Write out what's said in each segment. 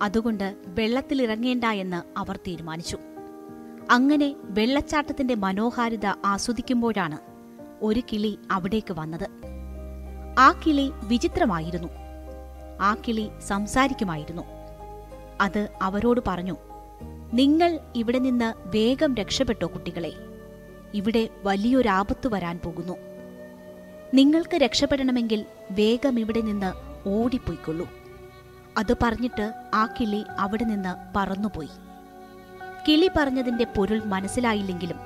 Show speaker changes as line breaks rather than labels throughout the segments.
അതുകൊണ്ട് വെള്ളത്തിലിറങ്ങേണ്ട എന്ന് അവർ തീരുമാനിച്ചു. അങ്ങനെ വെള്ളച്ചാട്ടത്തിന്റെ മനോഹാരിത ആസ്വദിക്കുമ്പോഴാണ് ഒരു കിളി അവിടേക്ക് വന്നത്. ആ കിളി വിചിത്രമായിരുന്നു. ആ കിളി സംസാരിക്കുമായിരുന്നു. അത് അവരോട് പറഞ്ഞു, നിങ്ങൾ ഇവിടെ നിന്ന് വേഗം രക്ഷപ്പെട്ടോ കുട്ടികളെ, ഇവിടെ വലിയൊരാപത്ത് വരാൻ പോകുന്നു. നിങ്ങൾക്ക് രക്ഷപ്പെടണമെങ്കിൽ വേഗം ഇവിടെ നിന്ന് ഓടിപ്പോയിക്കൊള്ളൂ. അത് പറഞ്ഞിട്ട് ആ കിളി അവിടെ നിന്ന് പറന്നുപോയി. കിളി പറഞ്ഞതിന്റെ പൊരുൾ മനസ്സിലായില്ലെങ്കിലും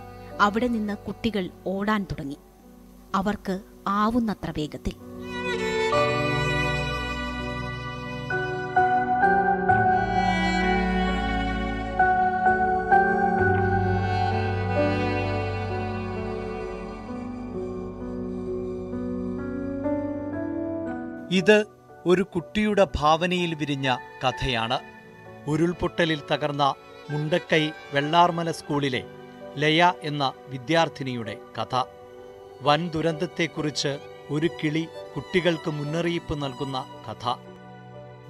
അവിടെ നിന്ന് കുട്ടികൾ ഓടാൻ തുടങ്ങി, അവർക്ക് ആവുന്നത്ര വേഗത്തിൽ.
ഇത് ഒരു കുട്ടിയുടെ ഭാവനയിൽ വിരിഞ്ഞ കഥയാണ്. ഉരുൾപൊട്ടലിൽ തകർന്ന മുണ്ടക്കൈ വെള്ളാർമല സ്കൂളിലെ ലയ എന്ന വിദ്യാർത്ഥിനിയുടെ കഥ. വൻ ദുരന്തത്തെക്കുറിച്ച് ഒരു കിളി കുട്ടികൾക്ക് മുന്നറിയിപ്പ് നൽകുന്ന കഥ.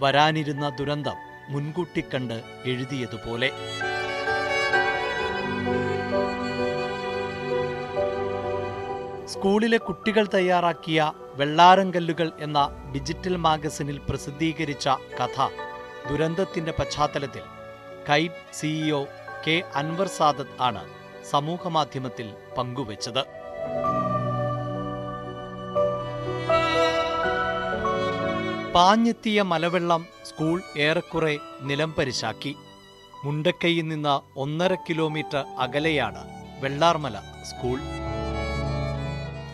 വരാനിരുന്ന ദുരന്തം മുൻകൂട്ടി കണ്ട് എഴുതിയതുപോലെ. സ്കൂളിലെ കുട്ടികൾ തയ്യാറാക്കിയ വെള്ളാരങ്കല്ലുകൾ എന്ന ഡിജിറ്റൽ മാഗസിനിൽ പ്രസിദ്ധീകരിച്ച കഥ ദുരന്തത്തിന്റെ പശ്ചാത്തലത്തിൽ കൈറ്റ് സിഇഒ കെ അൻവർ സാദത്ത് ആണ് സമൂഹമാധ്യമത്തിൽ പങ്കുവച്ചത്. പാഞ്ഞെത്തിയ മലവെള്ളം സ്കൂൾ ഏറെക്കുറെ നിലംപരിശാക്കി. മുണ്ടക്കൈയിൽ നിന്ന് 1.5 കിലോമീറ്റർ അകലെയാണ് വെള്ളാർമല സ്കൂൾ.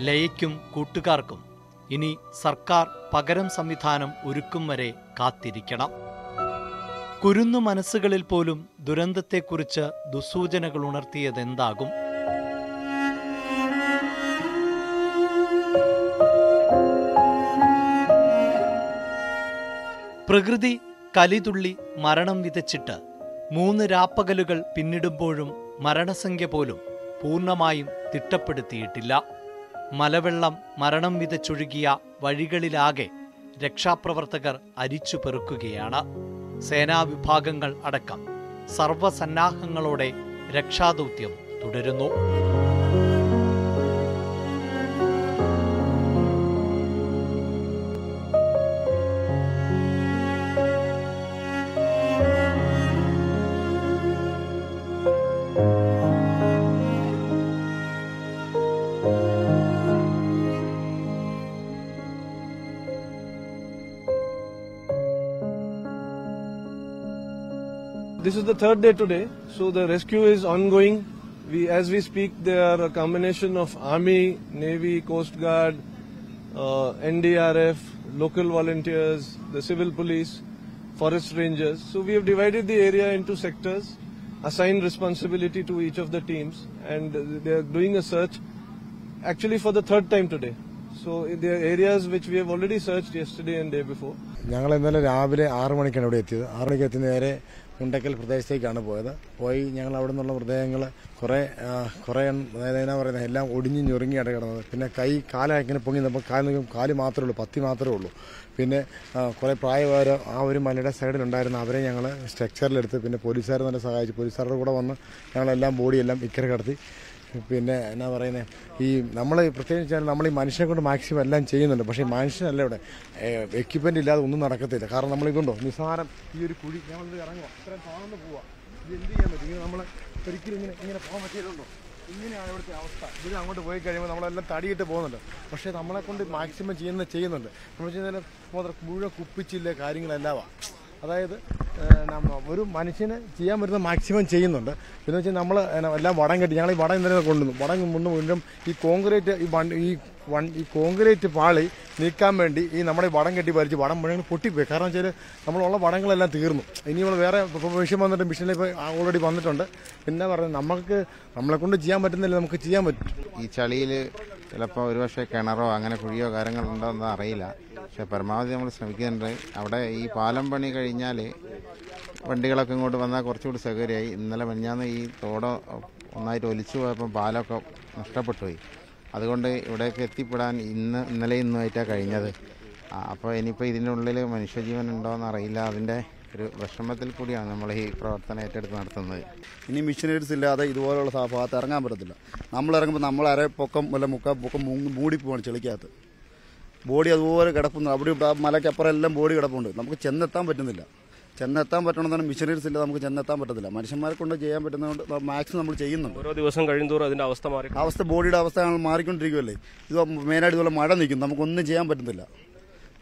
ലയയ്ക്കും കൂട്ടുകാർക്കും ഇനി സർക്കാർ പകരം സംവിധാനം ഒരുക്കും വരെ കാത്തിരിക്കണം. കുരുന്നു മനസ്സുകളിൽ പോലും ദുരന്തത്തെക്കുറിച്ച് ദുസ്സൂചനകൾ ഉണർത്തിയതെന്താകും? പ്രകൃതി കലിതുള്ളി മരണം വിതച്ചിട്ട് 3 രാപ്പകലുകൾ പിന്നിടുമ്പോഴും മരണസംഖ്യ പോലും പൂർണ്ണമായും തിട്ടപ്പെടുത്തിയിട്ടില്ല. മലവെള്ളം മരണം വിതച്ചൊഴുകിയ വഴികളിലാകെ രക്ഷാപ്രവർത്തകർ അരിച്ചുപെറുക്കുകയാണ്. സേനാവിഭാഗങ്ങൾ അടക്കം സർവസന്നാഹങ്ങളോടെ രക്ഷാദൗത്യം തുടരുന്നു.
This is the third day today, so the rescue is ongoing. As we speak, there are a combination of Army, Navy, Coast Guard, NDRF, local volunteers, the civil police, forest rangers. So we have divided the area into sectors, assigned responsibility to each of the teams, and they are doing a search actually for the third time today. So there are areas which we have already searched yesterday and day before.
ഞങ്ങൾ ഇന്നലെ രാവിലെ 6 മണിക്കാണ് ഇവിടെ എത്തിയത്. 6 മണിക്ക് എത്തി നേരെ മുണ്ടക്കൽ പ്രദേശത്തേക്കാണ് പോയി ഞങ്ങൾ അവിടെ നിന്നുള്ള മൃതദേഹങ്ങൾ കുറേ അതായത് എന്നാ പറയുന്നത് എല്ലാം ഒടിഞ്ഞ് ഞൊറുങ്ങിയാണ് കിടന്നത്. പിന്നെ കാലിങ്ങനെ പൊങ്ങി നമ്മൾ കാല് മാത്രമേ ഉള്ളൂ, പത്തി മാത്രമേ ഉള്ളൂ. പിന്നെ കുറേ പ്രായമായവർ ആ ഒരു മലയുടെ സൈഡിലുണ്ടായിരുന്നു, അവരെ ഞങ്ങൾ സ്ട്രക്ചറിലെടുത്ത് പിന്നെ പോലീസുകാർ തന്നെ സഹായിച്ചു. പോലീസുകാരുടെ കൂടെ വന്ന് ഞങ്ങളെല്ലാം ബോഡിയെല്ലാം ഇക്കരെ കടത്തി. പിന്നെ എന്നാ പറയുന്നത്, ഈ നമ്മൾ പ്രത്യേകിച്ച് നമ്മൾ ഈ മനുഷ്യനെ കൊണ്ട് മാക്സിമം എല്ലാം ചെയ്യുന്നുണ്ട്. പക്ഷേ ഈ മനുഷ്യനല്ല ഇവിടെ എക്യുപ്മെന്റ് ഇല്ലാതെ ഒന്നും നടക്കത്തില്ല. കാരണം നമ്മളിതുണ്ടോ നിസ്സാരം ഈ ഒരു കുഴി ഞങ്ങളിത് ഇറങ്ങുക, ഇത്രയും താഴ്ന്നു പോവുക, ഇത് എന്ത് ചെയ്യാൻ പറ്റും? ഇങ്ങനെ നമ്മൾ ഒരിക്കലും ഇങ്ങനെ പോകാൻ പറ്റിയതുണ്ടോ? ഇങ്ങനെയാണ് ഇവിടുത്തെ അവസ്ഥ. ഇത് അങ്ങോട്ട് പോയി കഴിയുമ്പോൾ നമ്മളെല്ലാം തടിയിട്ട് പോകുന്നുണ്ട്. പക്ഷേ നമ്മളെ കൊണ്ട് മാക്സിമം ചെയ്യുന്നുണ്ട്. നമ്മൾ ചെയ്യുന്നതിന് മുഴുവൻ കുപ്പിച്ചില്ല കാര്യങ്ങളെല്ലാമാണ്. അതായത് ഒരു മനുഷ്യന് ചെയ്യാൻ പറ്റുന്ന മാക്സിമം ചെയ്യുന്നുണ്ട്. പിന്നെ വെച്ചാൽ നമ്മൾ എല്ലാം വടം കെട്ടി ഞങ്ങൾ ഈ വടം ഇന്നലെ കൊണ്ടുവന്നു. വടം മുഴുവൻ ഈ കോൺക്രീറ്റ് ഈ കോൺക്രീറ്റ് പാളി നീക്കാൻ വേണ്ടി ഈ നമ്മുടെ വടം കെട്ടി ഭരിച്ച് വടം മുഴുവൻ പൊട്ടിപ്പോയി. കാരണം വെച്ചാൽ നമ്മളുള്ള വടങ്ങളെല്ലാം തീർന്നു. ഇനി നമ്മൾ വേറെ മെഷീൻ വന്നിട്ട് മെഷീനിൽ ഇപ്പോൾ ഓൾറെഡി വന്നിട്ടുണ്ട്. പിന്നെ പറയുന്നത് നമ്മളെ കൊണ്ട് ചെയ്യാൻ പറ്റുന്നില്ല, നമുക്ക് ചെയ്യാൻ പറ്റും.
ഈ ചളിയിൽ ചിലപ്പോൾ ഒരുപക്ഷെ കിണറോ അങ്ങനെ കുഴിയോ കാര്യങ്ങളുണ്ടോ എന്ന് അറിയില്ല. പക്ഷെ പരമാവധി നമ്മൾ ശ്രമിക്കുന്നുണ്ട്. അവിടെ ഈ പാലം പണി കഴിഞ്ഞാൽ വണ്ടികളൊക്കെ ഇങ്ങോട്ട് വന്നാൽ കുറച്ചുകൂടി സൗകര്യമായി. ഇന്നലെ മിനിഞ്ഞാന്ന് ഈ തോട് ഒന്നായിട്ട് ഒലിച്ചു പോയപ്പോൾ പാലമൊക്കെ നഷ്ടപ്പെട്ടു പോയി. അതുകൊണ്ട് ഇവിടേക്ക് എത്തിപ്പെടാൻ ഇന്നലെ ഇന്നുമായിട്ടാണ് കഴിഞ്ഞത്. അപ്പോൾ ഇനിയിപ്പോൾ ഇതിൻ്റെ ഉള്ളിൽ മനുഷ്യജീവൻ ഉണ്ടോ എന്നറിയില്ല. അതിൻ്റെ ഒരു വിഷമത്തിൽ കൂടിയാണ് നമ്മൾ ഈ പ്രവർത്തനം ഏറ്റെടുത്ത് നടത്തുന്നത്.
ഇനി മിഷനറീസ് ഇല്ലാതെ ഇതുപോലുള്ള ഭാഗത്ത് ഇറങ്ങാൻ പറ്റത്തില്ല. നമ്മളിറങ്ങുമ്പോൾ നമ്മൾ അരപ്പൊക്കം വല്ല മുക്കാപ്പൊക്കം മൂടിപ്പോവാണ് ചെളിക്കകത്ത്. ബോഡി അതുപോലെ കിടപ്പുന്നു. അവിടെ മലയ്ക്കപ്പുറം എല്ലാം ബോഡി കിടപ്പുണ്ട്. നമുക്ക് ചെന്നെത്താൻ പറ്റുന്നില്ല. ചെന്നെത്താൻ പറ്റണമെന്നാണ് മിഷനറീസ് ഇല്ല, നമുക്ക് ചെന്നെത്താൻ പറ്റത്തില്ല. മനുഷ്യന്മാരെ കൊണ്ട് ചെയ്യാൻ പറ്റുന്നതുകൊണ്ട് മാക്സിമം നമ്മൾ ചെയ്യുന്നുണ്ട്.
ഓരോ ദിവസം കഴിയുന്തോറും അതിന്റെ അവസ്ഥ
ബോഡിയുടെ അവസ്ഥ മാറിക്കൊണ്ടിരിക്കുമല്ലേ. ഇത് മെയിനായിട്ട് ഇതുപോലെ മഴ നിൽക്കും, നമുക്കൊന്നും ചെയ്യാൻ പറ്റുന്നില്ല.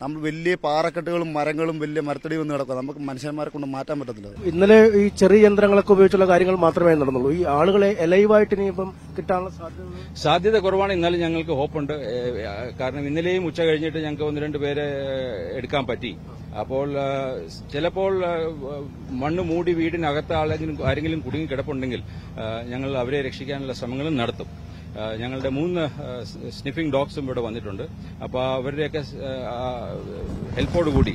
നമ്മൾ വലിയ പാറക്കെട്ടുകളും മരങ്ങളും വലിയ മരത്തടി വന്ന് കിടക്കുക, നമുക്ക് മനുഷ്യന്മാരെ കൊണ്ട് മാറ്റാൻ പറ്റത്തില്ല.
ഇന്നലെ ഈ ചെറിയ യന്ത്രങ്ങളൊക്കെ ഉപയോഗിച്ചുള്ള കാര്യങ്ങൾ മാത്രമേ നടന്നുള്ളൂ. ഈ ആളുകളെ ലൈവായിട്ട് ഇനിയിപ്പം കിട്ടാനുള്ള
സാധ്യത കുറവാണ്. ഇന്നലെ ഞങ്ങൾക്ക് ഹോപ്പുണ്ട്. കാരണം ഇന്നലെയും ഉച്ച കഴിഞ്ഞിട്ട് ഞങ്ങൾക്ക് 1-2 പേരെ എടുക്കാൻ പറ്റി. അപ്പോൾ ചിലപ്പോൾ മണ്ണ് മൂടി വീടിനകത്ത് ആരെങ്കിലും കുടുങ്ങി കിടപ്പുണ്ടെങ്കിൽ ഞങ്ങൾ അവരെ രക്ഷിക്കാനുള്ള ശ്രമങ്ങളും നടത്തും. ഞങ്ങളുടെ 3 സ്നിഫിംഗ് ഡോഗ്സും ഇവിടെ വന്നിട്ടുണ്ട്. അപ്പോൾ അവരുടെയൊക്കെ ഹെൽപ്പോടുകൂടി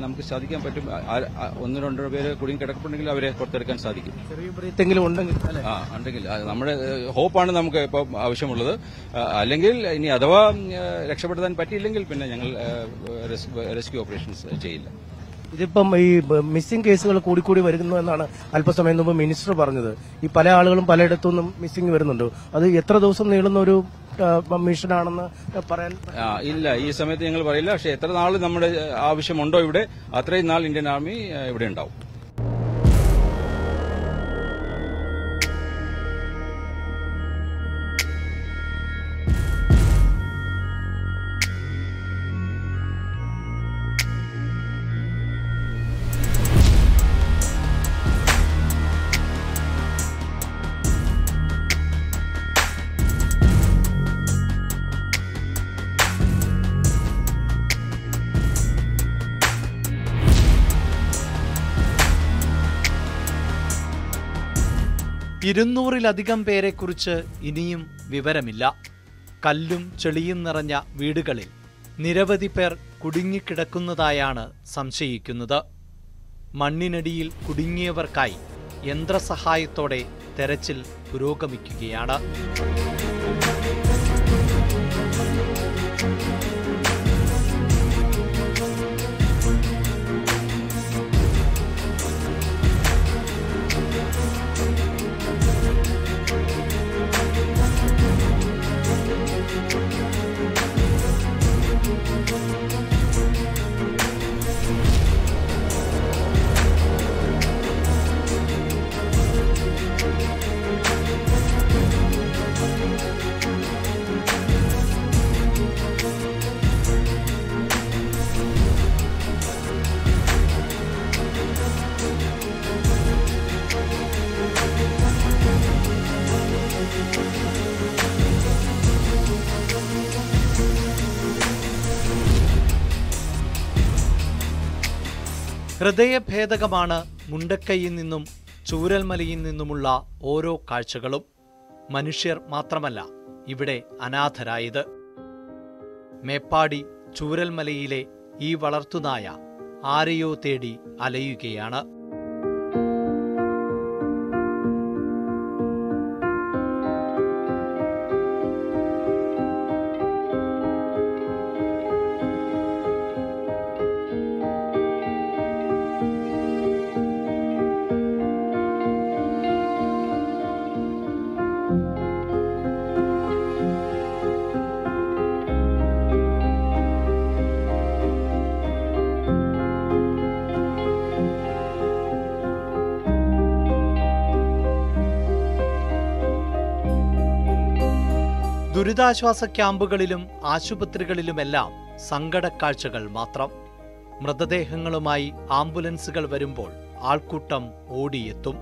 നമുക്ക് സാധിക്കാൻ പറ്റും. 1-2 പേര് കുടുങ്ങി കിടപ്പുണ്ടെങ്കിൽ അവരെ പുറത്തെടുക്കാൻ സാധിക്കും. ഉണ്ടെങ്കിൽ നമ്മുടെ ഹോപ്പാണ് നമുക്ക് ഇപ്പോൾ ആവശ്യമുള്ളത്. അല്ലെങ്കിൽ ഇനി അഥവാ രക്ഷപ്പെടുത്താൻ പറ്റിയില്ലെങ്കിൽ പിന്നെ ഞങ്ങൾ റെസ്ക്യൂ ഓപ്പറേഷൻസ് ചെയ്യില്ല.
ഇതിപ്പം ഈ മിസ്സിംഗ് കേസുകൾ കൂടിക്കൂടി വരുന്നു എന്നാണ് അല്പസമയം മുമ്പ് മിനിസ്റ്റർ പറഞ്ഞത്. ഈ പല ആളുകളും പലയിടത്തുനിന്നും മിസ്സിംഗ് വരുന്നുണ്ട്. അത് എത്ര ദിവസം നീളുന്ന ഒരു മിഷനാണെന്ന് പറയാൻ
ഇല്ല, ഈ സമയത്ത് ഞങ്ങൾ പറയില്ല. പക്ഷെ എത്ര നാൾ നമ്മുടെ ആവശ്യമുണ്ടോ ഇവിടെ, അത്രയും നാൾ ഇന്ത്യൻ ആർമി ഇവിടെ ഉണ്ടാവും.
ഇരുന്നൂറിലധികം പേരെക്കുറിച്ച് ഇനിയും വിവരമില്ല. കല്ലും ചെളിയും നിറഞ്ഞ വീടുകളിൽ നിരവധി പേർ കുടുങ്ങിക്കിടക്കുന്നതായാണ് സംശയിക്കുന്നത്. മണ്ണിനടിയിൽ കുടുങ്ങിയവർക്കായി യന്ത്രസഹായത്തോടെ തെരച്ചിൽ പുരോഗമിക്കുകയാണ്. ഹൃദയഭേദകമാണ് മുണ്ടക്കൈയിൽ നിന്നും ചൂരൽമലയിൽ നിന്നുമുള്ള ഓരോ കാഴ്ചകളും. മനുഷ്യർ മാത്രമല്ല ഇവിടെ അനാഥരായത്. മേപ്പാടി ചൂരൽമലയിലെ ഈ വളർത്തുനായ ആരെയോ തേടി അലയുകയാണ്. ദുരിതാശ്വാസ ക്യാമ്പുകളിലും ആശുപത്രികളിലുമെല്ലാം സങ്കടക്കാഴ്ചകൾ മാത്രം. മൃതദേഹങ്ങളുമായി ആംബുലൻസുകൾ വരുമ്പോൾ ആൾക്കൂട്ടം ഓടിയെത്തും.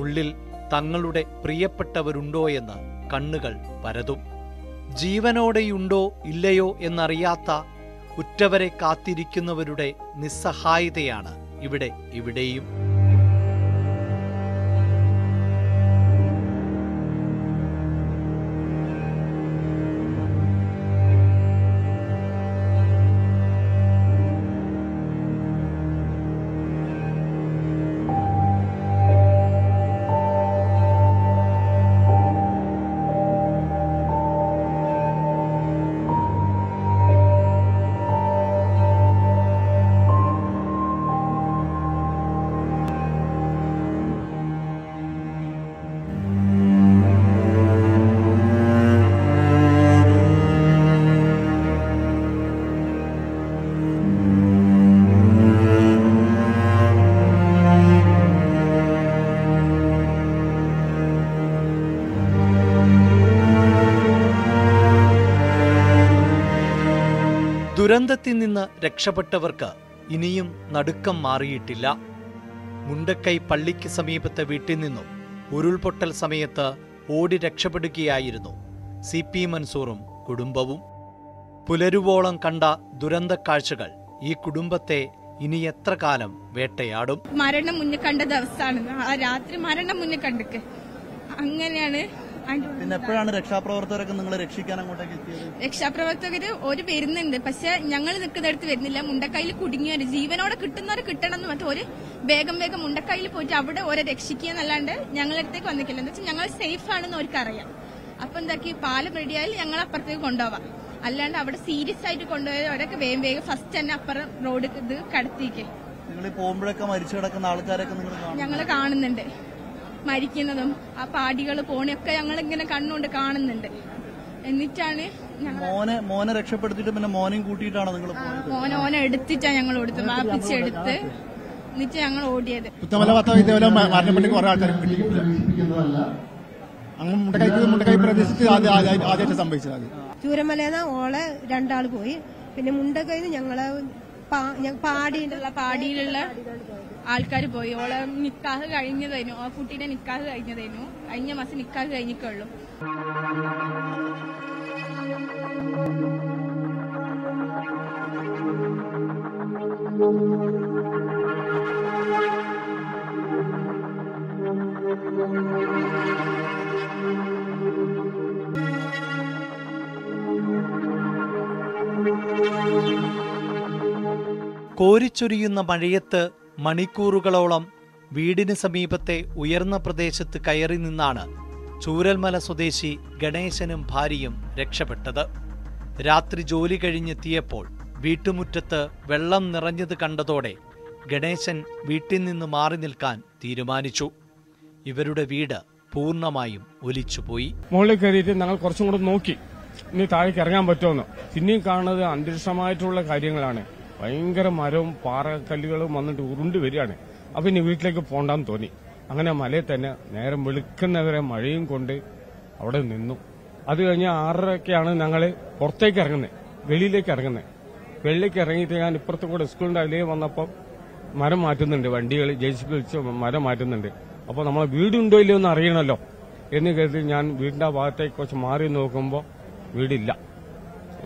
ഉള്ളിൽ തങ്ങളുടെ പ്രിയപ്പെട്ടവരുണ്ടോയെന്ന് കണ്ണുകൾ പരതും. ജീവനോടെയുണ്ടോ ഇല്ലയോ എന്നറിയാത്ത ഉറ്റവരെ കാത്തിരിക്കുന്നവരുടെ നിസ്സഹായതയാണ് ഇവിടെയും. ദുരന്തത്തിൽ നിന്ന് രക്ഷപ്പെട്ടവർക്ക് ഇനിയും നടുക്കം മാറിയിട്ടില്ല. മുണ്ടക്കൈ പള്ളിക്ക് സമീപത്തെ വീട്ടിൽ നിന്നും ഉരുൾപൊട്ടൽ സമയത്ത് ഓടി രക്ഷപ്പെടുകയായിരുന്നു CP മൻസൂറും കുടുംബവും. പുലരുവോളം കണ്ട ദുരന്ത കാഴ്ചകൾ ഈ കുടുംബത്തെ ഇനി എത്ര കാലം വേട്ടയാടും?
മരണം മുന്നിൽ കണ്ട ദിവസമാണ് ആ രാത്രി. മരണം മുന്നിൽ കണ്ടിക്ക് അങ്ങനെയാണ്.
പിന്നെ എപ്പോഴാണ് രക്ഷാപ്രവർത്തകരൊക്കെ നിങ്ങളെ രക്ഷിക്കാൻ അങ്ങോട്ടേക്ക് എത്തിയത്?
രക്ഷാപ്രവർത്തകര് ഒരു വരുന്നുണ്ട്, പക്ഷെ ഞങ്ങൾ നിൽക്കുന്നിടത്ത് വരുന്നില്ല. മുണ്ടക്കൈയിൽ കുടുങ്ങിയവര് ജീവനോടെ കിട്ടുന്നവരെ കിട്ടണം എന്ന് ഒരു വേഗം മുണ്ടക്കൈയിൽ പോയിട്ട് അവിടെ ഓരോ രക്ഷിക്കുക എന്നല്ലാണ്ട് ഞങ്ങളുടെ അടുത്തേക്ക് വന്നിട്ടില്ല. എന്താ വെച്ചാൽ ഞങ്ങൾ സേഫ് ആണെന്ന് അവർക്ക് അറിയാം. അപ്പൊ എന്താക്കി പാലം റെഡിയായാലും ഞങ്ങൾ അപ്പുറത്തേക്ക് കൊണ്ടുപോവാം. അല്ലാണ്ട് അവിടെ സീരിയസ് ആയിട്ട് കൊണ്ടുപോയവരൊക്കെ വേഗം ഫസ്റ്റ് തന്നെ അപ്പുറം റോഡ് ഇത് കടത്തിക്ക്.
നിങ്ങൾ പോകുമ്പോഴൊക്കെ മരിച്ചു കിടക്കുന്ന ആൾക്കാരൊക്കെ
ഞങ്ങൾ കാണുന്നുണ്ട്, മരിക്കുന്നതും ആ പാടികൾ പോണൊക്കെ ഞങ്ങൾ ഇങ്ങനെ കണ്ണുകൊണ്ട് കാണുന്നുണ്ട്. എന്നിട്ടാണ്
മോനെ രക്ഷപ്പെടുത്തിയിട്ട് പിന്നെ മോനെയും കൂട്ടിയിട്ടാണോ നിങ്ങൾ
മോനെ എടുത്തിട്ടാ ഞങ്ങൾ കൊടുത്തു, മാപ്പിച്ചെടുത്ത് എന്നിട്ട് ഞങ്ങൾ ഓടിയത്.
മരണപ്പെട്ടി കുറെ ആൾക്കാർ മുണ്ടക്കൈ പ്രദേശത്ത് ആദ്യമായിട്ട് സംഭവിച്ചത്.
ചൂരമലന്ന് ഓളെ രണ്ടാൾ പോയി. പിന്നെ മുണ്ടക്കൈന്ന് ഞങ്ങള്
പാടിയിലുള്ള ആൾക്കാർ പോയി. ഓളെ നിക്കാഹ് കഴിഞ്ഞതായിരുന്നു, ആ കുട്ടീന്റെ നിക്കാഹ് കഴിഞ്ഞതായിരുന്നു. കഴിഞ്ഞ മാസം നിക്കാഹ് കഴിഞ്ഞിട്ടുള്ളൂ.
കോരിച്ചൊരിയുന്ന മഴയത്ത് മണിക്കൂറുകളോളം വീടിന് സമീപത്തെ ഉയർന്ന പ്രദേശത്ത് കയറി നിന്നാണ് ചൂരൽമല സ്വദേശി ഗണേശനും ഭാര്യയും രക്ഷപ്പെട്ടത്. രാത്രി ജോലി കഴിഞ്ഞെത്തിയപ്പോൾ വീട്ടുമുറ്റത്ത് വെള്ളം നിറഞ്ഞത് കണ്ടതോടെ ഗണേശൻ വീട്ടിൽ നിന്ന് മാറി നിൽക്കാൻ തീരുമാനിച്ചു. ഇവരുടെ വീട് പൂർണ്ണമായും ഒലിച്ചുപോയി.
മുകളിൽ കയറിയിട്ട് ഞങ്ങൾ കുറച്ചും കൂടെ നോക്കി ഇനി താഴേക്ക് ഇറങ്ങാൻ പറ്റുമെന്ന്. പിന്നെയും കാണുന്നത് അന്തരീക്ഷമായിട്ടുള്ള കാര്യങ്ങളാണ്. ഭയങ്കര മരവും പാറക്കല്ലുകളും വന്നിട്ട് ഉരുണ്ട് വരികയാണ്. അപ്പൊ ഇനി വീട്ടിലേക്ക് പോകണ്ടെന്ന് തോന്നി. അങ്ങനെ മലയിൽ തന്നെ നേരം വെളുക്കുന്നവരെ മഴയും കൊണ്ട് അവിടെ നിന്നു. അത് കഴിഞ്ഞ് 6:30-ക്കാണ് ഞങ്ങൾ പുറത്തേക്ക് ഇറങ്ങുന്നത്, വെളിയിലേക്ക് ഇറങ്ങുന്നത്. വെളിയിലേക്ക് ഇറങ്ങിയിട്ട് ഞാൻ ഇപ്പുറത്ത് കൂടെ സ്കൂളിന്റെ അതിലേ വന്നപ്പോൾ മരം മാറ്റുന്നുണ്ട്, വണ്ടികൾ JCB വിളിച്ച് മരം മാറ്റുന്നുണ്ട്. അപ്പോൾ നമ്മളെ വീടുണ്ടോ ഇല്ലയോ എന്ന് അറിയണമല്ലോ എന്ന് കരുതി ഞാൻ വീടിന്റെ ആ ഭാഗത്തേക്ക് കുറച്ച് മാറി നോക്കുമ്പോൾ വീടില്ല.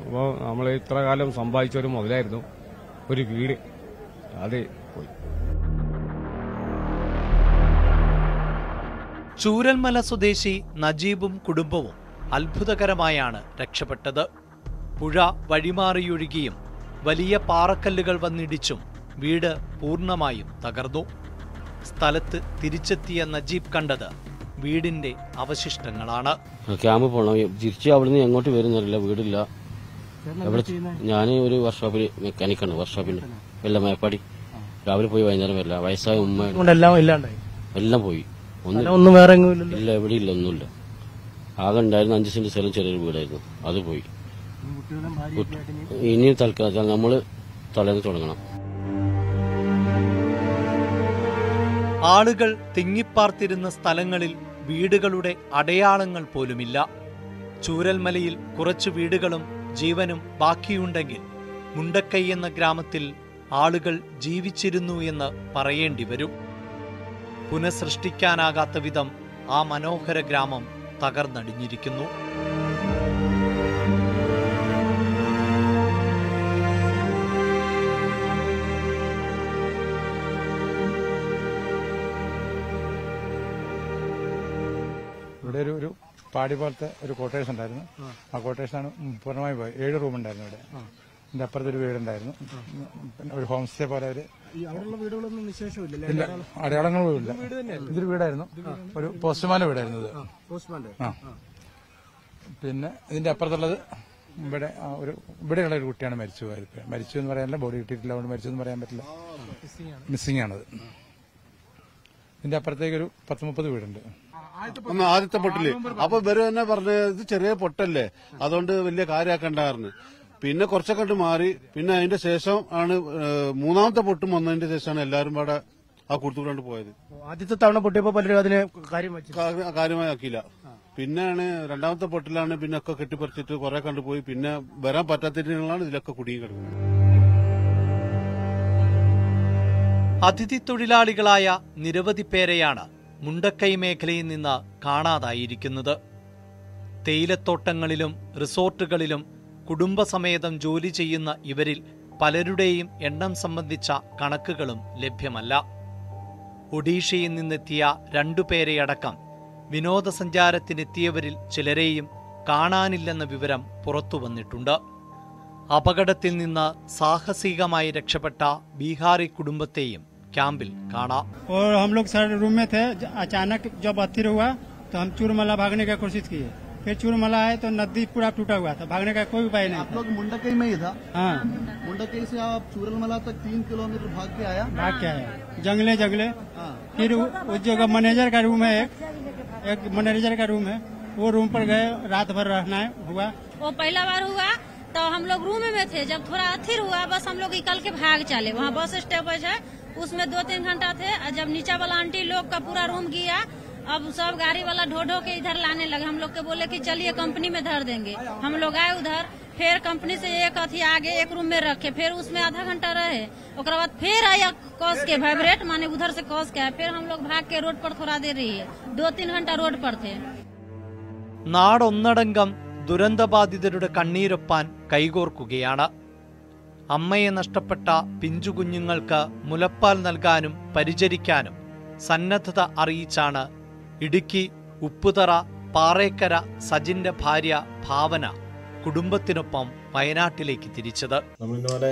അപ്പോൾ നമ്മൾ ഇത്ര കാലം സമ്പാദിച്ച ഒരു മുതലായിരുന്നു ഒരു വീട്, അത് പോയി.
ചൂരൽമല സ്വദേശി നജീബും കുടുംബവും അത്ഭുതകരമായാണ് രക്ഷപ്പെട്ടത്. പുഴ വഴിമാറിയൊഴുകിയും വലിയ പാറക്കല്ലുകൾ വന്നിടിച്ചും വീട് പൂർണ്ണമായും തകർന്നു. സ്ഥലത്ത് തിരിച്ചെത്തിയ നജീബ് കണ്ടത് വീടിന്റെ അവശിഷ്ടങ്ങളാണ്.
ക്യാമ്പ് പോകണം, തിരിച്ച് അവിടുന്ന് എങ്ങോട്ട് വരുന്നില്ല, വീടില്ല. ഞാൻ ഒരു വർക്ക്ഷോപ്പിൽ മെക്കാനിക്കാണ്, വർക്ക്ഷോപ്പിന്റെ വെള്ളമേപ്പാടി. രാവിലെ പോയി വൈകുന്നേരം വരില്ല. വയസ്സായ ഉമ്മ എല്ലാം പോയി. ഒന്നും വേറെ ഇല്ല, എവിടെ ഇല്ല, ഒന്നുമില്ല. ആകെ ഉണ്ടായിരുന്ന 5 സെന്റ് സ്ഥലം ചെറിയൊരു വീടായിരുന്നു, അത് പോയി. ഇനി തൽക്കാലം നമ്മള് തലേന്ന് തുടങ്ങണം.
ആളുകൾ തിങ്ങിപ്പാർത്തിരുന്ന സ്ഥലങ്ങളിൽ വീടുകളുടെ അടയാളങ്ങൾ പോലുമില്ല. ചൂരൽമലയിൽ കുറച്ചു വീടുകളും ജീവനും ബാക്കിയുണ്ടെങ്കിൽ മുണ്ടക്കൈ എന്ന ഗ്രാമത്തിൽ ആളുകൾ ജീവിച്ചിരുന്നു എന്ന് പറയേണ്ടി വരും. പുനഃസൃഷ്ടിക്കാനാകാത്ത വിധം ആ മനോഹര ഗ്രാമം തകർന്നടിഞ്ഞിരിക്കുന്നു.
ഇവിടെ ഒരു പാടി പോലത്തെ ഒരു ക്വാർട്ടേഴ്സ് ഉണ്ടായിരുന്നു. ആ ക്വാർട്ടേഴ്സാണ് പൂർണ്ണമായി പോയി. 7 റൂം ഉണ്ടായിരുന്നു ഇവിടെ. ഇതിന്റെ അപ്പുറത്തൊരു വീടുണ്ടായിരുന്നു. പിന്നെ ഒരു ഹോം സ്റ്റേ പോലെ
വീടുകളൊന്നും വിശേഷമില്ല,
അടയാളങ്ങളും ഇല്ല. ഇതൊരു വീടായിരുന്നു, ഒരു പോസ്റ്റ്മാന്റെ വീടായിരുന്നു ഇത്. പിന്നെ ഇതിന്റെ അപ്പുറത്തുള്ളത് ഇവിടെയുള്ള ഒരു കുട്ടിയാണ് മരിച്ചു പോയത്. മരിച്ചു എന്ന് പറയാനില്ല, ബോഡി കിട്ടിയിട്ടില്ല, അതുകൊണ്ട് മരിച്ചു എന്ന് പറയാൻ പറ്റില്ല. മിസ്സിംഗ് ആണത്. ഇതിന്റെ അപ്പുറത്തേക്ക് ഒരു 10-30 വീടുണ്ട്.
ആദ്യത്തെ പൊട്ടില് അപ്പൊ ഇവര് തന്നെ പറഞ്ഞ് ഇത് ചെറിയ പൊട്ടല്ലേ, അതുകൊണ്ട് വലിയ കാര്യമാക്കണ്ടായിരുന്നു. പിന്നെ കുറച്ചൊക്കെ മാറി. പിന്നെ അതിന്റെ ശേഷം ആണ് 3ാമത്തെ പൊട്ടും വന്നതിന്റെ ശേഷമാണ് എല്ലാവരും ഇവിടെ ആ കൊടുത്തുകൊണ്ടാണ് പോയത്.
ആദ്യത്തെ തവണ പൊട്ടിയപ്പോൾ പലരും അതിനെ
കാര്യമായി ആക്കിയില്ല. പിന്നെയാണ് രണ്ടാമത്തെ പൊട്ടിലാണ് പിന്നെ ഒക്കെ കെട്ടിപ്പറിച്ചിട്ട് കുറെ കണ്ടുപോയി. പിന്നെ വരാൻ പറ്റാത്തതിനാണ് ഇതിലൊക്കെ കുടുങ്ങി കിടക്കുന്നത്.
അതിഥി തൊഴിലാളികളായ നിരവധി പേരെയാണ് മുണ്ടക്കൈ മേഖലയിൽ നിന്ന് കാണാതായിരിക്കുന്നത്. തേയിലത്തോട്ടങ്ങളിലും റിസോർട്ടുകളിലും കുടുംബസമേതം ജോലി ചെയ്യുന്ന ഇവരിൽ പലരുടെയും എണ്ണം സംബന്ധിച്ച കണക്കുകളും ലഭ്യമല്ല. ഒഡീഷയിൽ നിന്നെത്തിയ 2 പേരെയടക്കം വിനോദസഞ്ചാരത്തിനെത്തിയവരിൽ ചിലരെയും കാണാനില്ലെന്ന വിവരം പുറത്തുവന്നിട്ടുണ്ട്. അപകടത്തിൽ നിന്ന് സാഹസികമായി രക്ഷപ്പെട്ട ബീഹാറി കുടുംബത്തെയും ക്യാമ്പിൽ കാണാം.
हम लोग सर रूम में थे, अचानक जब अस्थिर हुआ तो हम चूरमला भागने की कोशिश किए. फिर चूरमला आए तो नदी पूरा टूटा हुआ था, भागने का कोई उपाय नहीं.
आप लोग मुंडकई में ही था?
हाँ,
मुंडकई से आप चूरलमला तक 3 किलोमीटर भाग के आया.
जंगले फिर उस जगह मैनेजर का रूम है, एक मैनेजर का रूम है, वो रूम पर गए, रात भर रहना हुआ.
वो पहला बार हुआ तो हम लोग रूम में थे. जब थोड़ा अस्थिर हुआ बस हम लोग निकल के भाग चले. वहाँ बस स्टॉपेज है, उसमें 2-3 घंटा थे. जब नीचे वाला आंटी लोग का पूरा रूम गया, अब सब गाड़ी वाला ढो ढो के इधर लाने लगे. हम लोग के बोले कि चलिए कंपनी में धर देंगे. हम लोग आए उधर, फिर कंपनी से एक अथी आगे एक रूम में रखे, फिर उसमें आधा घंटा रहे. उसके बाद फिर आया कस के वाइब्रेट, माने उधर से कस के आए. फिर हम लोग भाग के रोड पर थोड़ा देर रही है, 2-3 घंटा रोड पर थे.
നാടൊന്നടങ്കം ദുരന്തബാധിതരുടെ കണ്ണീരൊപ്പാൻ കൈകോർക്കുകയാണ്. അമ്മയെ നഷ്ടപ്പെട്ട പിഞ്ചുകുഞ്ഞുങ്ങൾക്ക് മുലപ്പാൽ നൽകാനും പരിചരിക്കാനും സന്നദ്ധത അറിയിച്ചാണ് ഇടുക്കി ഉപ്പുതറ പാറേക്കര സജിന്റെ ഭാര്യ ഭാവന കുടുംബത്തിനൊപ്പം വയനാട്ടിലേക്ക് തിരിച്ചത്.
നമ്മളിന്നോടെ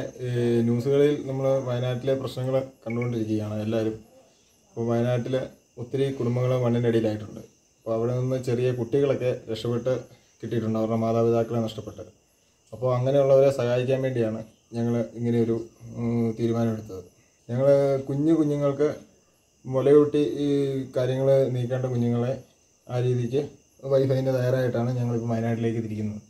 ന്യൂസുകളിൽ നമ്മൾ വയനാട്ടിലെ പ്രശ്നങ്ങൾ കണ്ടുകൊണ്ടിരിക്കുകയാണ് എല്ലാവരും. അപ്പോൾ വയനാട്ടിൽ ഒത്തിരി കുടുംബങ്ങൾ മണ്ണിനടിയിലായിട്ടുണ്ട്. അപ്പോൾ അവിടെ നിന്ന് ചെറിയ കുട്ടികളൊക്കെ രക്ഷപ്പെട്ട് കിട്ടിയിട്ടുണ്ട്, അവരുടെ മാതാപിതാക്കളെ നഷ്ടപ്പെട്ട്. അപ്പോൾ അങ്ങനെയുള്ളവരെ സഹായിക്കാൻ വേണ്ടിയാണ് ഞങ്ങൾ ഇങ്ങനെയൊരു തീരുമാനമെടുത്തത്. ഞങ്ങൾ കുഞ്ഞുങ്ങൾക്ക് മുലയൂട്ടി ഈ കാര്യങ്ങൾ നീക്കേണ്ട കുഞ്ഞുങ്ങളെ ആ രീതിക്ക് വൈഫൈന് തയ്യാറായിട്ടാണ് ഞങ്ങളിപ്പോൾ വയനാട്ടിലേക്ക് തിരിക്കുന്നത്.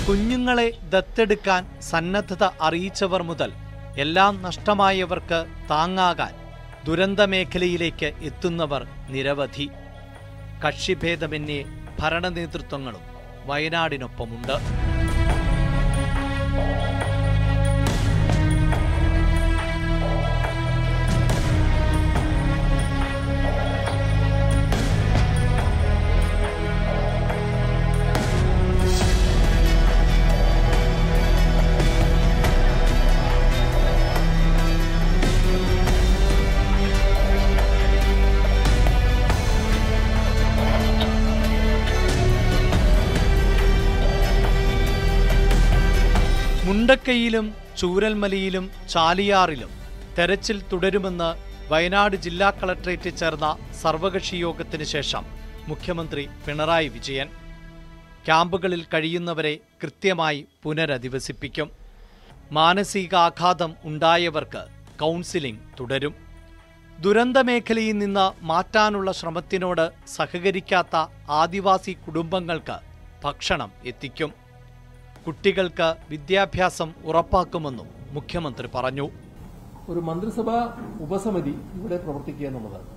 കുഞ്ഞുങ്ങളെ ദത്തെടുക്കാൻ സന്നദ്ധത അറിയിച്ചവർ മുതൽ എല്ലാം നഷ്ടമായവർക്ക് താങ്ങാകാൻ ദുരന്തമേഖലയിലേക്ക് എത്തുന്നവർ നിരവധി. കക്ഷിഭേദമന്യേ ഭരണനേതൃത്വങ്ങളും വയനാടിനൊപ്പമുണ്ട്. മുണ്ടക്കൈയിലും ചൂരൽമലയിലും ചാലിയാറിലും തെരച്ചിൽ തുടരുമെന്ന് വയനാട് ജില്ലാ കളക്ടറേറ്റിൽ ചേർന്ന സർവകക്ഷി യോഗത്തിന് ശേഷം മുഖ്യമന്ത്രി പിണറായി വിജയൻ. ക്യാമ്പുകളിൽ കഴിയുന്നവരെ കൃത്യമായി പുനരധിവസിപ്പിക്കും. മാനസികാഘാതം ഉണ്ടായവർക്ക് കൗൺസിലിംഗ് തുടരും. ദുരന്തമേഖലയിൽ നിന്ന് മാറ്റാനുള്ള ശ്രമത്തിനോട് സഹകരിക്കാത്ത ആദിവാസി കുടുംബങ്ങൾക്ക് ഭക്ഷണം എത്തിക്കും. കുട്ടികൾക്ക് വിദ്യാഭ്യാസം ഉറപ്പാക്കുമെന്നും മുഖ്യമന്ത്രി പറഞ്ഞു.
ഒരു മന്ത്രിസഭാ ഉപസമിതി ഇവിടെ പ്രവർത്തിക്കുക എന്നുള്ളതാണ്.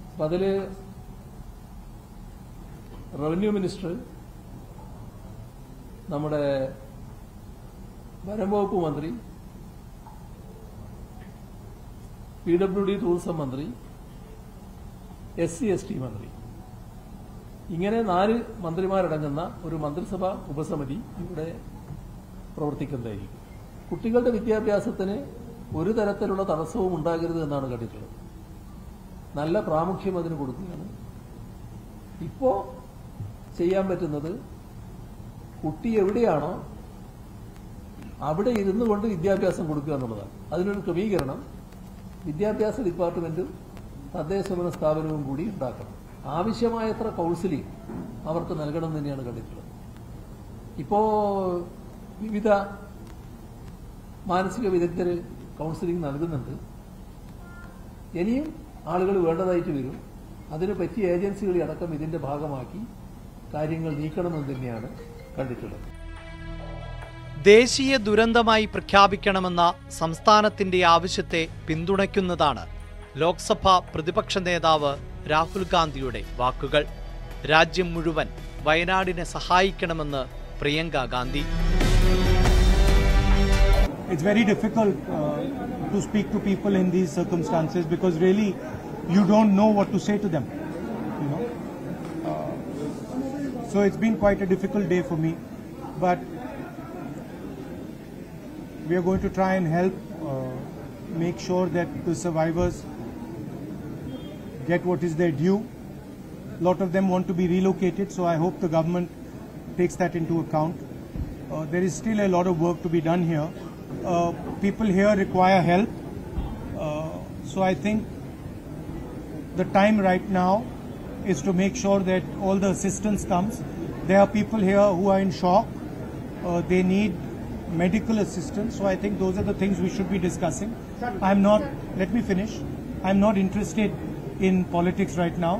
അപ്പം അതിൽ റവന്യൂ മിനിസ്റ്റർ, നമ്മുടെ വനം വകുപ്പ് മന്ത്രി, PWD ടൂറിസം മന്ത്രി, SC/ST മന്ത്രി, ഇങ്ങനെ 4 മന്ത്രിമാരടങ്ങുന്ന ഒരു മന്ത്രിസഭാ ഉപസമിതി ഇവിടെ പ്രവർത്തിക്കുന്നതായിരിക്കും. കുട്ടികളുടെ വിദ്യാഭ്യാസത്തിന് ഒരു തരത്തിലുള്ള തടസ്സവും ഉണ്ടാകരുത് എന്നാണ് കണ്ടിട്ടുള്ളത്. നല്ല പ്രാമുഖ്യം അതിന് കൊടുക്കുകയാണ്. ഇപ്പോൾ ചെയ്യാൻ പറ്റുന്നത് കുട്ടി എവിടെയാണോ അവിടെ ഇരുന്നു കൊണ്ട് വിദ്യാഭ്യാസം കൊടുക്കുക എന്നുള്ളതാണ്. അതിനൊരു ക്രമീകരണം വിദ്യാഭ്യാസ ഡിപ്പാർട്ട്മെന്റും തദ്ദേശഭരണ സ്ഥാപനവും കൂടി ഉണ്ടാക്കണം. ആവശ്യമായത്ര കൗൺസിലിംഗ് അവർക്ക് നൽകണം തന്നെയാണ് കണ്ടിട്ടുള്ളത്. ഇപ്പോൾ വിവിധ മാനസിക വിദഗ്ധർ കൗൺസിലിംഗ് നൽകുന്നുണ്ട്. ഇനിയും ആളുകൾ വേണ്ടതായിട്ട് വരും. അതിന് പറ്റിയ ഏജൻസികളെ അടക്കം ഇതിന്റെ ഭാഗമാക്കി കാര്യങ്ങൾ നീക്കണമെന്ന് തന്നെയാണ് കണ്ടിട്ടുള്ളത്.
ദേശീയ ദുരന്തമായി പ്രഖ്യാപിക്കണമെന്ന സംസ്ഥാനത്തിന്റെ ആവശ്യത്തെ പിന്തുണയ്ക്കുന്നതാണ് ലോക്സഭാ പ്രതിപക്ഷ നേതാവ് രാഹുൽ ഗാന്ധിയുടെ വാക്കുകൾ. രാജ്യം മുഴുവൻ വയനാടിനെ സഹായിക്കണമെന്ന് Priyanka Gandhi.
It's very difficult to speak to people in these circumstances because really you don't know what to say to them, you know. So it's been quite a difficult day for me, but we are going to try and help make sure that the survivors get what is their due. A lot of them want to be relocated, so I hope the government takes that into account. There is still a lot of work to be done here. People here require help, so I think the time right now is to make sure that all the assistance comes. There are people here who are in shock. They need medical assistance, so I think those are the things we should be discussing. Let me finish. I'm not interested in politics right now.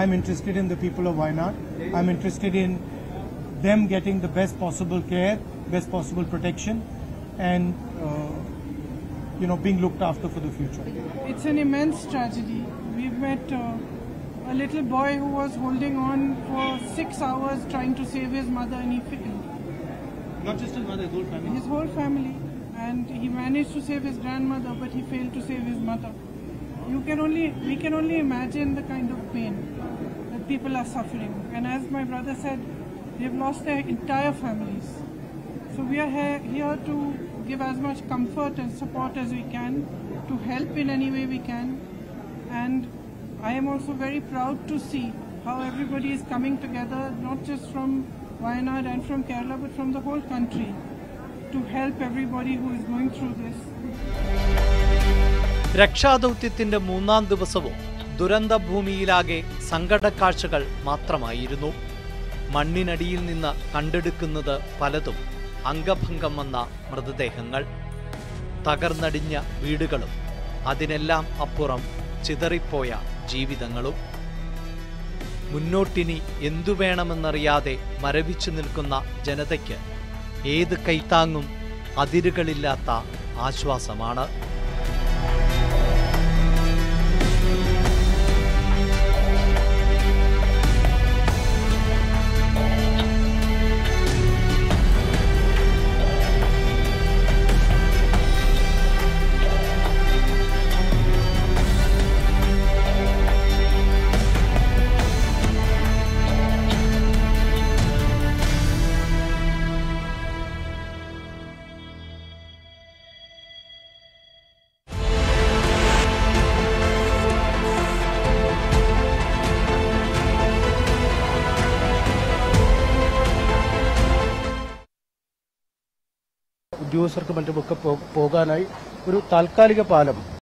I'm interested in the people of Wayanad. I'm interested in them getting the best possible care, best possible protection, and being looked after for the future.
It's an immense tragedy. We've met a little boy who was holding on for 6 hours trying to save his mother, and he failed.
Not just his mother, his whole family.
His whole family, and he managed to save his grandmother, but he failed to save his mother. We can only imagine the kind of pain that people are suffering. And as my brother said, they've lost their entire families. So we are here to give as much comfort and support as we can, to help in any way we can. And I am also very proud to see how everybody is coming together, not just from Wayanad and from Kerala, but from the whole country, to help everybody who is going through this.
രക്ഷാദൗത്യത്തിന്റെ 3-ാം ദിവസവും ദുരന്ത ഭൂമിയിലാകെ സങ്കടക്കാഴ്ചകൾ മാത്രമായിരുന്നു. മണ്ണിനടിയിൽ നിന്ന് കണ്ടെടുക്കുന്നത് പലതും അംഗഭംഗം വന്ന മൃതദേഹങ്ങൾ, തകർന്നടിഞ്ഞ വീടുകളും അതിനെല്ലാം അപ്പുറം ചിതറിപ്പോയ ജീവിതങ്ങളും. മുന്നോട്ടിനി എന്തു വേണമെന്നറിയാതെ മരവിച്ചു നിൽക്കുന്ന ജനതയ്ക്ക് ഏത് കൈത്താങ്ങും അതിരുകളില്ലാത്ത ആശ്വാസമാണ്.
ഉദ്യോഗസ്ഥർക്ക് മറ്റുമൊക്കെ പോകാനായി ഒരു താൽക്കാലിക പാലം